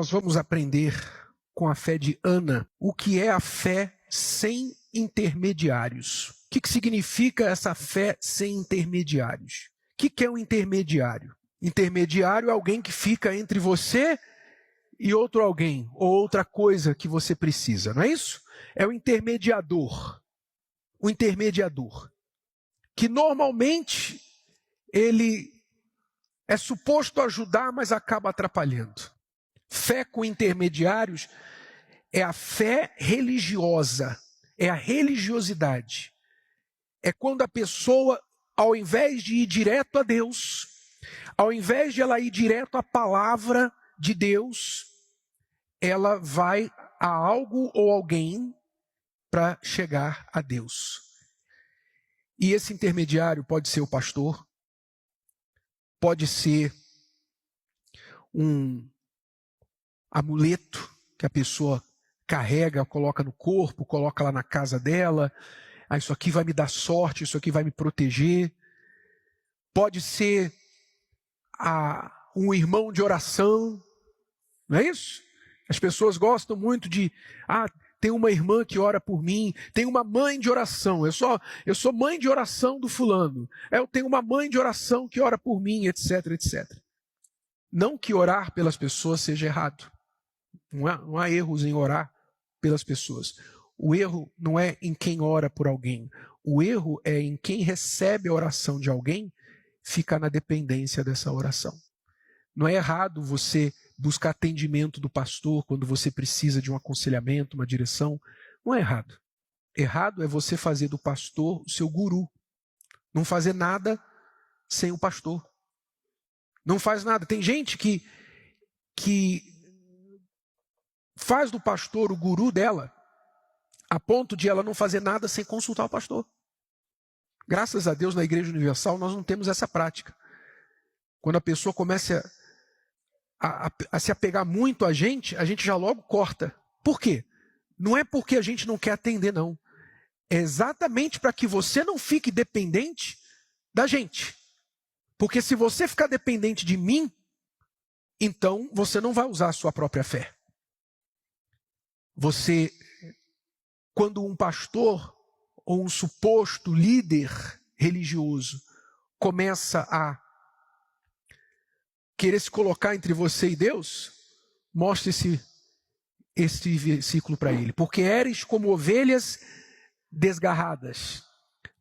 Nós vamos aprender com a fé de Ana o que é a fé sem intermediários. O que significa essa fé sem intermediários? O que é um intermediário? Intermediário é alguém que fica entre você e outro alguém, ou outra coisa que você precisa, não é isso? É o intermediador. O intermediador. Que normalmente ele é suposto ajudar, mas acaba atrapalhando. Fé com intermediários é a fé religiosa, é a religiosidade. É quando a pessoa, ao invés de ir direto a Deus, ao invés de ela ir direto à palavra de Deus, ela vai a algo ou alguém para chegar a Deus. E esse intermediário pode ser o pastor, pode ser um amuleto que a pessoa carrega, coloca no corpo, coloca lá na casa dela. Ah, isso aqui vai me dar sorte, isso aqui vai me proteger. Pode ser um irmão de oração, não é isso? As pessoas gostam muito de, tem uma irmã que ora por mim, tem uma mãe de oração, eu sou mãe de oração do fulano, eu tenho uma mãe de oração que ora por mim, etc, etc. Não que orar pelas pessoas seja errado. Não há erros em orar pelas pessoas. O erro não é em quem ora por alguém. O erro é em quem recebe a oração de alguém, fica na dependência dessa oração. Não é errado você buscar atendimento do pastor quando você precisa de um aconselhamento, uma direção. Não é errado. Errado é você fazer do pastor o seu guru. Não fazer nada sem o pastor. Não faz nada. Tem gente que faz do pastor o guru dela, a ponto de ela não fazer nada sem consultar o pastor. Graças a Deus, na Igreja Universal, nós não temos essa prática. Quando a pessoa começa a se apegar muito a gente já logo corta. Por quê? Não é porque a gente não quer atender, não. É exatamente para que você não fique dependente da gente. Porque se você ficar dependente de mim, então você não vai usar a sua própria fé. Quando um pastor ou um suposto líder religioso começa a querer se colocar entre você e Deus, mostre esse versículo para ele. Porque eres como ovelhas desgarradas,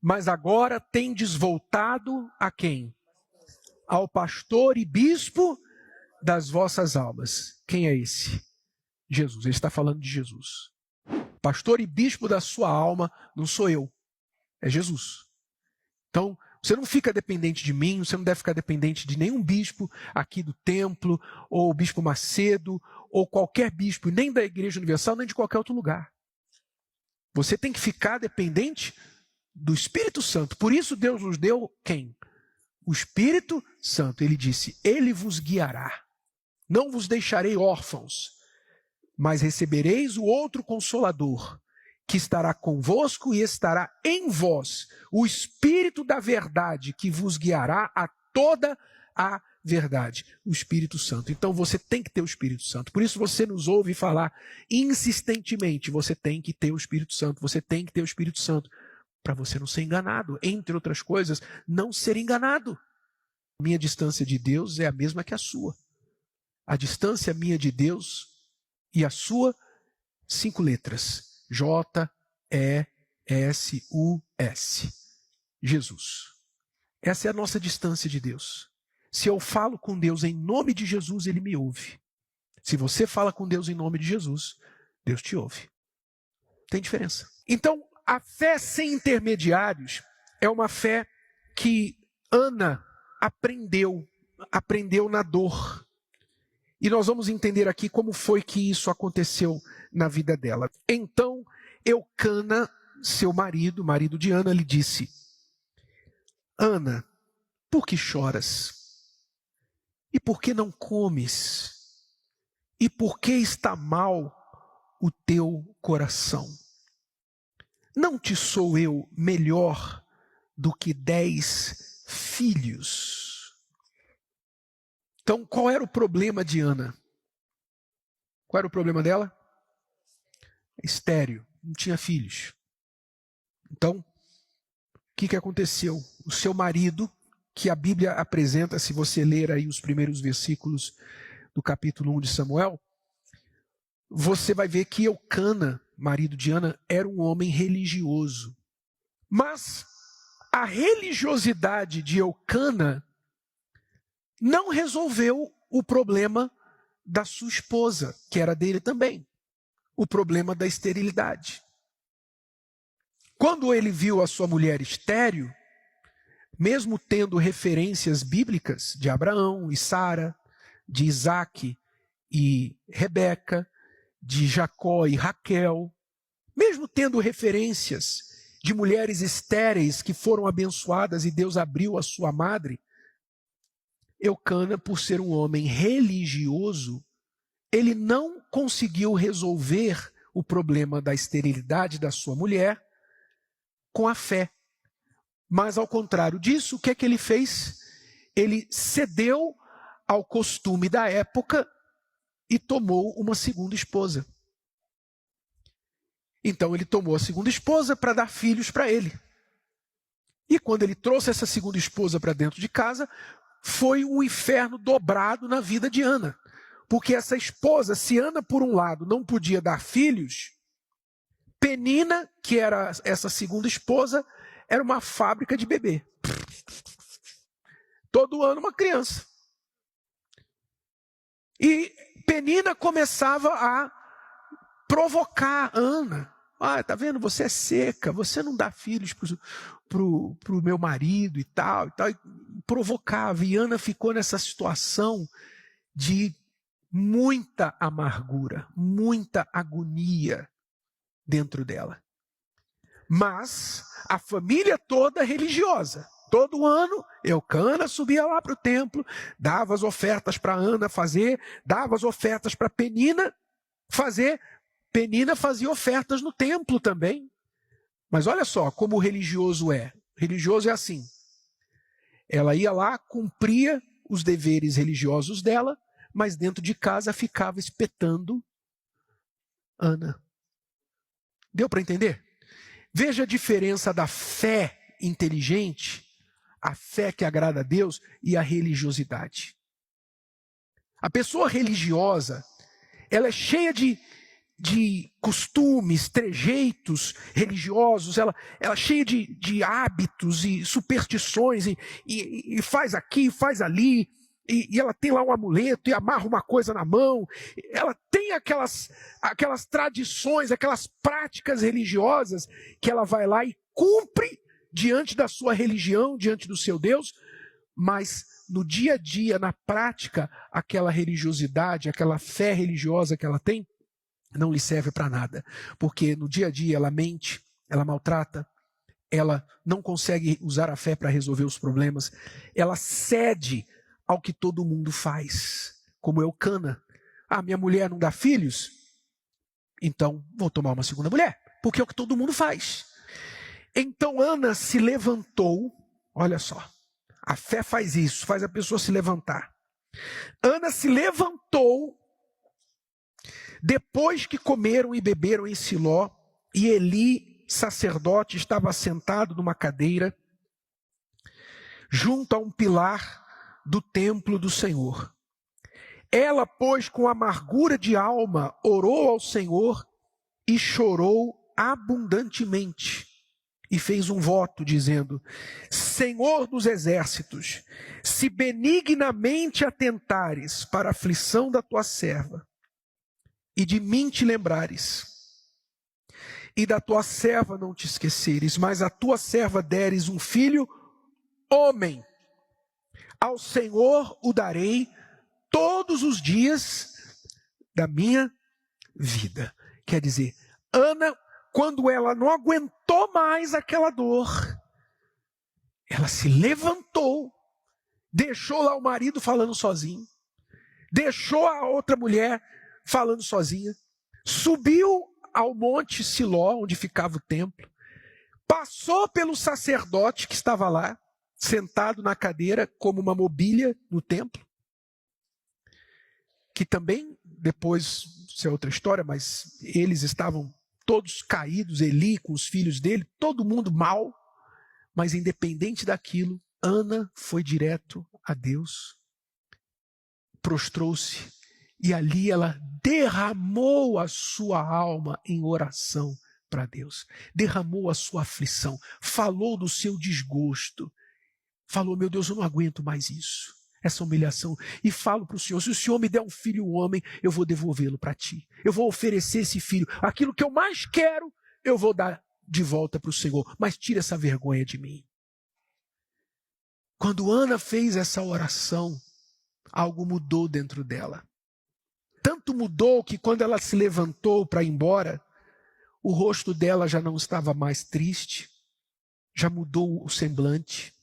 mas agora tendes voltado a quem? Ao pastor e bispo das vossas almas. Quem é esse? Jesus. Ele está falando de Jesus. Pastor e bispo da sua alma não sou eu, é Jesus. Então, você não fica dependente de mim, você não deve ficar dependente de nenhum bispo aqui do templo, ou o bispo Macedo, ou qualquer bispo, nem da Igreja Universal, nem de qualquer outro lugar. Você tem que ficar dependente do Espírito Santo. Por isso Deus nos deu quem? O Espírito Santo. Ele disse, ele vos guiará. Não vos deixarei órfãos, mas recebereis o outro Consolador, que estará convosco e estará em vós, o Espírito da verdade, que vos guiará a toda a verdade, o Espírito Santo. Então você tem que ter o Espírito Santo. Por isso você nos ouve falar insistentemente, você tem que ter o Espírito Santo, você tem que ter o Espírito Santo, para você não ser enganado, entre outras coisas, não ser enganado. Minha distância de Deus é a mesma que a sua. A distância minha de Deus e a sua, 5 letras. J-E-S-U-S. Jesus. Essa é a nossa distância de Deus. Se eu falo com Deus em nome de Jesus, Ele me ouve. Se você fala com Deus em nome de Jesus, Deus te ouve. Tem diferença. Então, a fé sem intermediários é uma fé que Ana aprendeu na dor. E nós vamos entender aqui como foi que isso aconteceu na vida dela. Então, Eucana, seu marido, marido de Ana, lhe disse, Ana, por que choras? E por que não comes? E por que está mal o teu coração? Não te sou eu melhor do que 10 filhos? Então, qual era o problema de Ana? Qual era o problema dela? Estéril, não tinha filhos. Então, o que aconteceu? O seu marido, que a Bíblia apresenta, se você ler aí os primeiros versículos do capítulo 1 de Samuel, você vai ver que Eucana, marido de Ana, era um homem religioso. Mas a religiosidade de Eucana não resolveu o problema da sua esposa, que era dele também, o problema da esterilidade. Quando ele viu a sua mulher estéril, mesmo tendo referências bíblicas de Abraão e Sara, de Isaque e Rebeca, de Jacó e Raquel, mesmo tendo referências de mulheres estéreis que foram abençoadas e Deus abriu a sua madre, Eucana, por ser um homem religioso, ele não conseguiu resolver o problema da esterilidade da sua mulher com a fé. Mas, ao contrário disso, o que é que ele fez? Ele cedeu ao costume da época e tomou uma segunda esposa. Então, ele tomou a segunda esposa para dar filhos para ele. E quando ele trouxe essa segunda esposa para dentro de casa, foi um inferno dobrado na vida de Ana. Porque essa esposa, se Ana, por um lado, não podia dar filhos, Penina, que era essa segunda esposa, era uma fábrica de bebê. Todo ano uma criança. E Penina começava a provocar Ana. Ah, tá vendo? Você é seca, você não dá filhos pro meu marido e tal. E provocava. E Ana ficou nessa situação de muita amargura, muita agonia dentro dela. Mas a família toda religiosa. Todo ano, Eucana subia lá para o templo, dava as ofertas para Ana fazer, dava as ofertas para Penina fazer. Penina fazia ofertas no templo também. Mas olha só como o religioso é. O religioso é assim. Ela ia lá, cumpria os deveres religiosos dela, mas dentro de casa ficava espetando Ana. Deu para entender? Veja a diferença da fé inteligente, a fé que agrada a Deus, e a religiosidade. A pessoa religiosa, ela é cheia de costumes, trejeitos religiosos, ela é cheia de hábitos e superstições, e faz aqui, faz ali, e ela tem lá um amuleto e amarra uma coisa na mão. Ela tem aquelas tradições, aquelas práticas religiosas que ela vai lá e cumpre diante da sua religião, diante do seu Deus, mas no dia a dia, na prática, aquela religiosidade, aquela fé religiosa que ela tem, não lhe serve para nada, porque no dia a dia ela mente, ela maltrata, ela não consegue usar a fé para resolver os problemas, ela cede ao que todo mundo faz, como Eucana. Ah, minha mulher não dá filhos? Então vou tomar uma segunda mulher, porque é o que todo mundo faz. Então Ana se levantou, olha só, a fé faz isso, faz a pessoa se levantar. Ana se levantou depois que comeram e beberam em Siló, e Eli, sacerdote, estava sentado numa cadeira, junto a um pilar do templo do Senhor. Ela, pois, com amargura de alma, orou ao Senhor e chorou abundantemente. E fez um voto, dizendo: Senhor dos exércitos, se benignamente atentares para a aflição da tua serva, e de mim te lembrares, e da tua serva não te esqueceres, mas a tua serva deres um filho, homem, ao Senhor o darei todos os dias da minha vida. Quer dizer, Ana, quando ela não aguentou mais aquela dor, ela se levantou, deixou lá o marido falando sozinho, deixou a outra mulher falando sozinha, subiu ao monte Siló, onde ficava o templo, passou pelo sacerdote que estava lá, sentado na cadeira como uma mobília no templo, que também depois isso é outra história, mas eles estavam todos caídos, Eli com os filhos dele, todo mundo mal, mas independente daquilo, Ana foi direto a Deus, prostrou-se, e ali ela derramou a sua alma em oração para Deus, derramou a sua aflição, falou do seu desgosto, falou: meu Deus, eu não aguento mais isso, essa humilhação, e falo para o Senhor: se o Senhor me der um filho homem, eu vou devolvê-lo para ti, eu vou oferecer esse filho, aquilo que eu mais quero, eu vou dar de volta para o Senhor, mas tira essa vergonha de mim. Quando Ana fez essa oração, algo mudou dentro dela. Tanto mudou que quando ela se levantou para ir embora, o rosto dela já não estava mais triste, já mudou o semblante.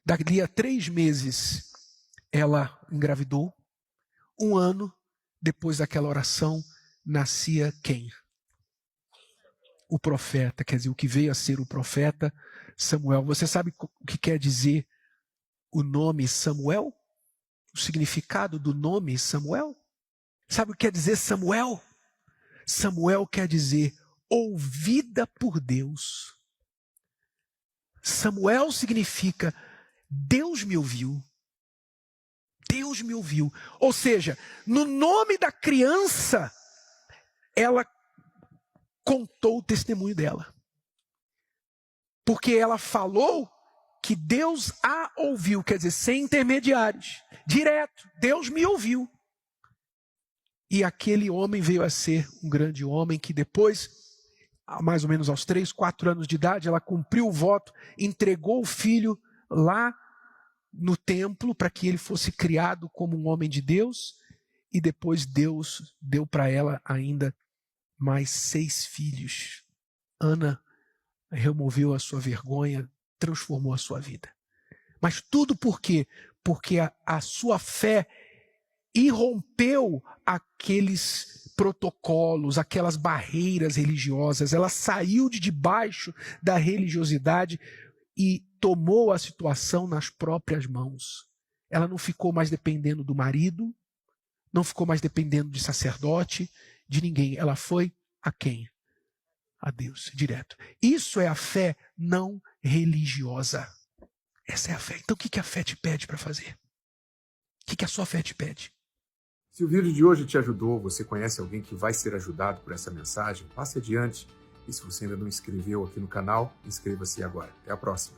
Dali a 3 meses, ela engravidou. 1 ano depois daquela oração, nascia quem? O profeta, quer dizer, o que veio a ser o profeta Samuel. Você sabe o que quer dizer o nome Samuel? O significado do nome Samuel? Sabe o que quer dizer Samuel? Samuel quer dizer ouvida por Deus. Samuel significa Deus me ouviu. Deus me ouviu. Ou seja, no nome da criança, ela contou o testemunho dela. Porque ela falou que Deus a ouviu, quer dizer, sem intermediários, direto, Deus me ouviu. E aquele homem veio a ser um grande homem que depois, mais ou menos aos 3, 4 anos de idade, ela cumpriu o voto, entregou o filho lá no templo para que ele fosse criado como um homem de Deus, e depois Deus deu para ela ainda mais 6 filhos. Ana removeu a sua vergonha, transformou a sua vida. Mas tudo por quê? Porque a sua fé irrompeu aqueles protocolos, aquelas barreiras religiosas. Ela saiu de debaixo da religiosidade e tomou a situação nas próprias mãos. Ela não ficou mais dependendo do marido, não ficou mais dependendo de sacerdote, de ninguém. Ela foi a quem? A Deus, direto. Isso é a fé não religiosa. Essa é a fé. Então o que a fé te pede para fazer? O que a sua fé te pede? Se o vídeo de hoje te ajudou, você conhece alguém que vai ser ajudado por essa mensagem, passe adiante. E se você ainda não inscreveu aqui no canal, inscreva-se agora. Até a próxima.